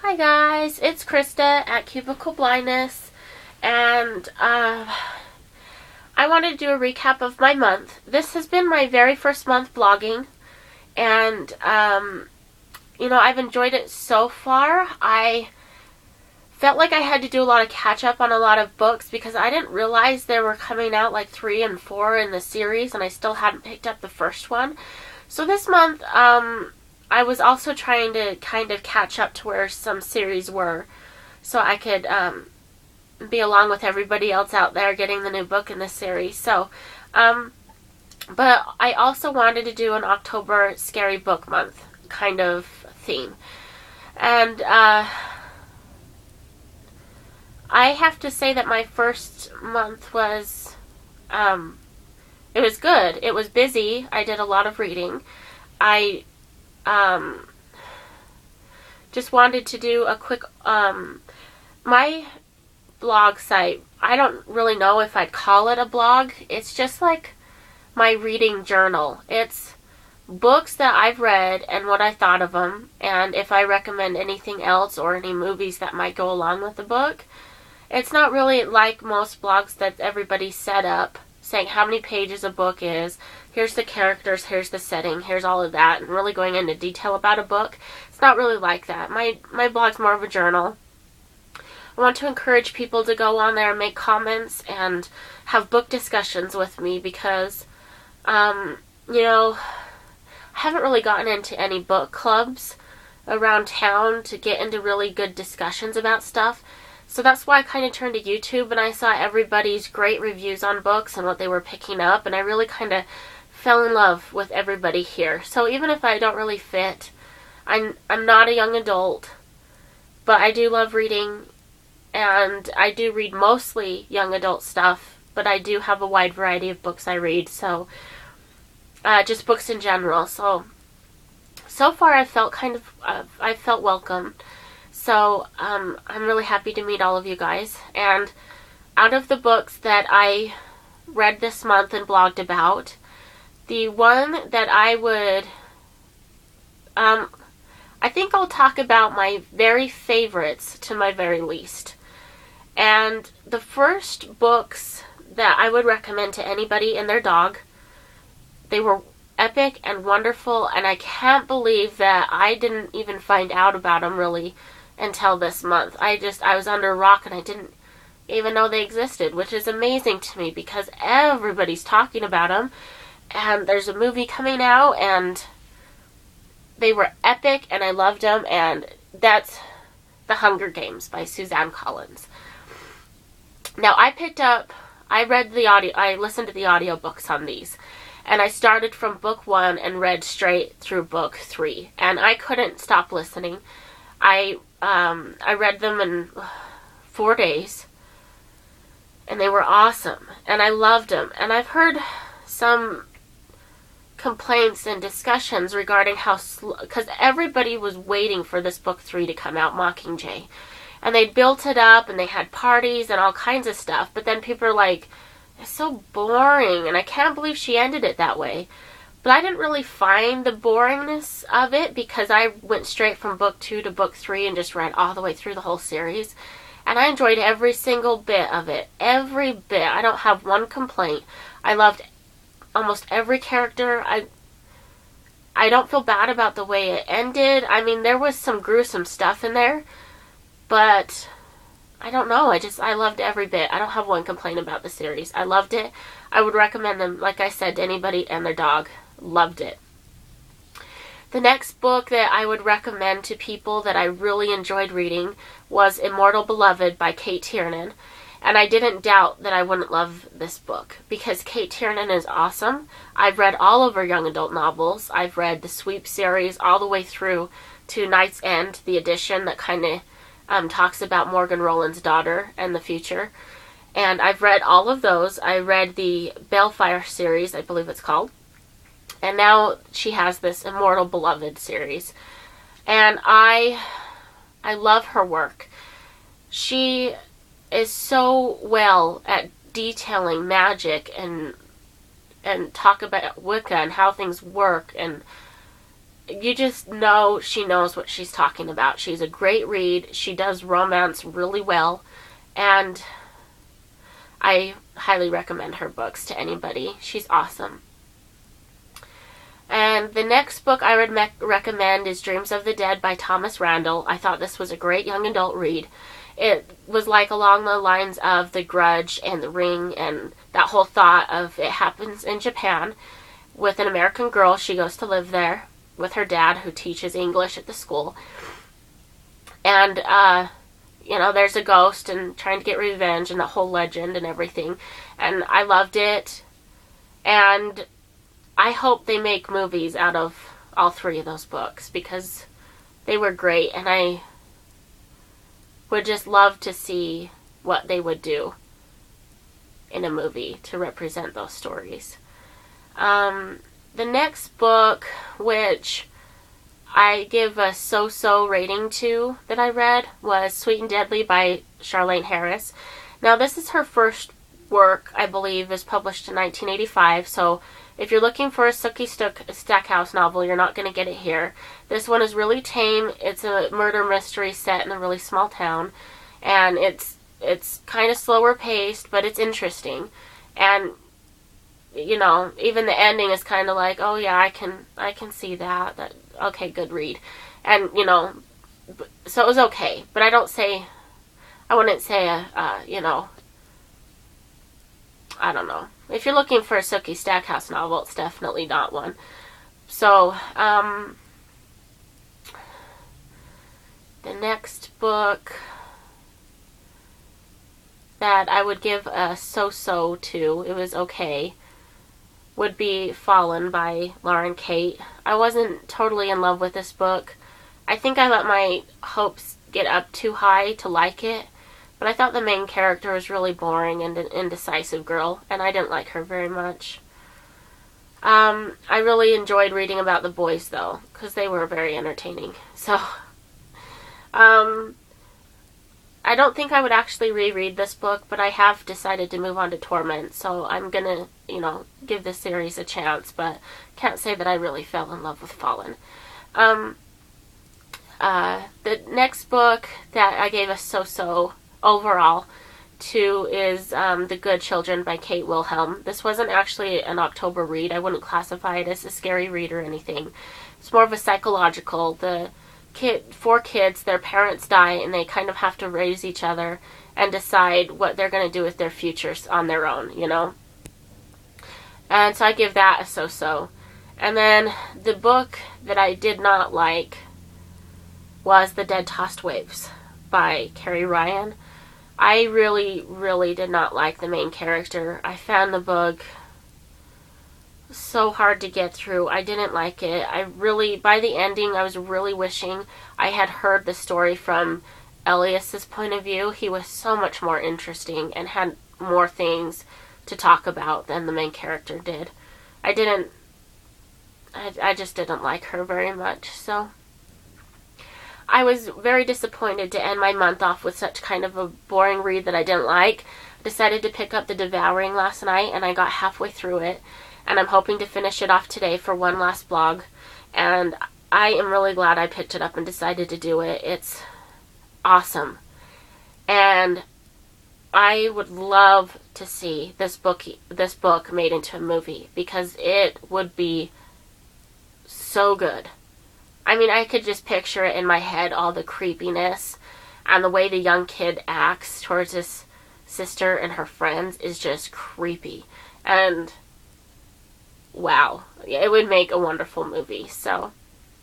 Hi guys, it's Krista at Cubicle Blindness, and I wanted to do a recap of my month. This has been my very first month blogging, and I've enjoyed it so far. I felt like I had to do a lot of catch up on a lot of books because I didn't realize there were coming out like 3 and 4 in the series, and I still hadn't picked up the first one. So this month, I was also trying to kind of catch up to where some series were so I could be along with everybody else out there getting the new book in this series. So, but I also wanted to do an October scary book month kind of theme. And I have to say that my first month was, it was good. It was busy. I did a lot of reading. I just wanted to do a quick, my blog site, I don't really know if I'd call it a blog. It's just like my reading journal. It's books that I've read and what I thought of them, and if I recommend anything else or any movies that might go along with the book. It's not really like most blogs that everybody set up, saying how many pages a book is, here's the characters, here's the setting, here's all of that, and really going into detail about a book. It's not really like that. My blog's more of a journal. I want to encourage people to go on there and make comments and have book discussions with me because, I haven't really gotten into any book clubs around town to get into really good discussions about stuff. So that's why I kind of turned to YouTube, and I saw everybody's great reviews on books and what they were picking up, and I really kind of fell in love with everybody here. So even if I don't really fit, I'm not a young adult, but I do love reading, and I do read mostly young adult stuff, but I do have a wide variety of books I read, so just books in general. So far I felt I felt welcome. So, I'm really happy to meet all of you guys. And out of the books that I read this month and blogged about, the one that I would, I think I'll talk about my very favorites to my very least. And the first books that I would recommend to anybody and their dog, they were epic and wonderful, and I can't believe that I didn't even find out about them really until this month. I was under a rock and I didn't even know they existed, which is amazing to me because everybody's talking about them, and there's a movie coming out, and they were epic, and I loved them, and that's The Hunger Games by Suzanne Collins. Now, I listened to the audiobooks on these, and I started from book 1 and read straight through book 3, and I couldn't stop listening. I read them in 4 days, and they were awesome, and I loved them. And I've heard some complaints and discussions regarding how slow, because everybody was waiting for this book 3 to come out, Mockingjay, and they built it up, and they had parties and all kinds of stuff, but then people are like, it's so boring, and I can't believe she ended it that way. But I didn't really find the boringness of it because I went straight from book 2 to book 3 and just read all the way through the whole series. And I enjoyed every single bit of it. Every bit. I don't have one complaint. I loved almost every character. I don't feel bad about the way it ended. I mean, there was some gruesome stuff in there, but I don't know. I loved every bit. I don't have one complaint about the series. I loved it. I would recommend them, like I said, to anybody and their dog. Loved it. The next book that I would recommend to people that I really enjoyed reading was Immortal Beloved by Kate Tiernan. And I didn't doubt that I wouldn't love this book because Kate Tiernan is awesome. I've read all of her young adult novels. I've read the Sweep series all the way through to Night's End, the edition that kind of talks about Morgan Rowland's daughter and the future. And I've read all of those. I read the Balefire series, I believe it's called. And now she has this Immortal Beloved series. And I love her work. She is so well at detailing magic and talk about Wicca and how things work. And you just know she knows what she's talking about. She's a great read. She does romance really well, and I highly recommend her books to anybody. She's awesome. And the next book I would recommend is Dreams of the Dead by Thomas Randall. I thought this was a great young adult read. It was like along the lines of The Grudge and The Ring, and that whole thought of it happens in Japan with an American girl. She goes to live there with her dad, who teaches English at the school. And, there's a ghost and trying to get revenge and the whole legend and everything. And I loved it. And I hope they make movies out of all three of those books, because they were great, and I would just love to see what they would do in a movie to represent those stories. The next book, which I give a so-so rating to that I read, was Sweet and Deadly by Charlaine Harris. Now, this is her first work, I believe, is published in 1985, so if you're looking for a Sookie Stackhouse novel, you're not going to get it here. This one is really tame. It's a murder mystery set in a really small town, and it's kind of slower paced, but it's interesting. And even the ending is kind of like, oh yeah, I can see that. Okay, good read. And so it was okay. But I wouldn't say I don't know. If you're looking for a Sookie Stackhouse novel, it's definitely not one. So, the next book that I would give a so-so to, it was okay, would be Fallen by Lauren Kate. I wasn't totally in love with this book. I think I let my hopes get up too high to like it, but I thought the main character was really boring and an indecisive girl, and I didn't like her very much. I really enjoyed reading about the boys, though, because they were very entertaining. So, I don't think I would actually reread this book, but I have decided to move on to Torment, so I'm gonna, give this series a chance, but can't say that I really fell in love with Fallen. The next book that I gave a so-so overall to is The Good Children by Kate Wilhelm. This wasn't actually an October read. I wouldn't classify it as a scary read or anything. It's more of a psychological. Four kids, their parents die, and they kind of have to raise each other and decide what they're going to do with their futures on their own, And so I give that a so-so. And then the book that I did not like was The Dead Tossed Waves by Carrie Ryan. I really, really did not like the main character. I found the book so hard to get through. I didn't like it. By the ending, I was really wishing I had heard the story from Elias's point of view. He was so much more interesting and had more things to talk about than the main character did. I just didn't like her very much, so I was very disappointed to end my month off with such kind of a boring read that I didn't like. I decided to pick up The Devouring last night, and I got halfway through it, and I'm hoping to finish it off today for one last blog, and I am really glad I picked it up and decided to do it. It's awesome, and I would love to see this book made into a movie, because it would be so good. I mean, I could just picture it in my head, all the creepiness, and the way the young kid acts towards his sister and her friends is just creepy. And, wow, it would make a wonderful movie. So,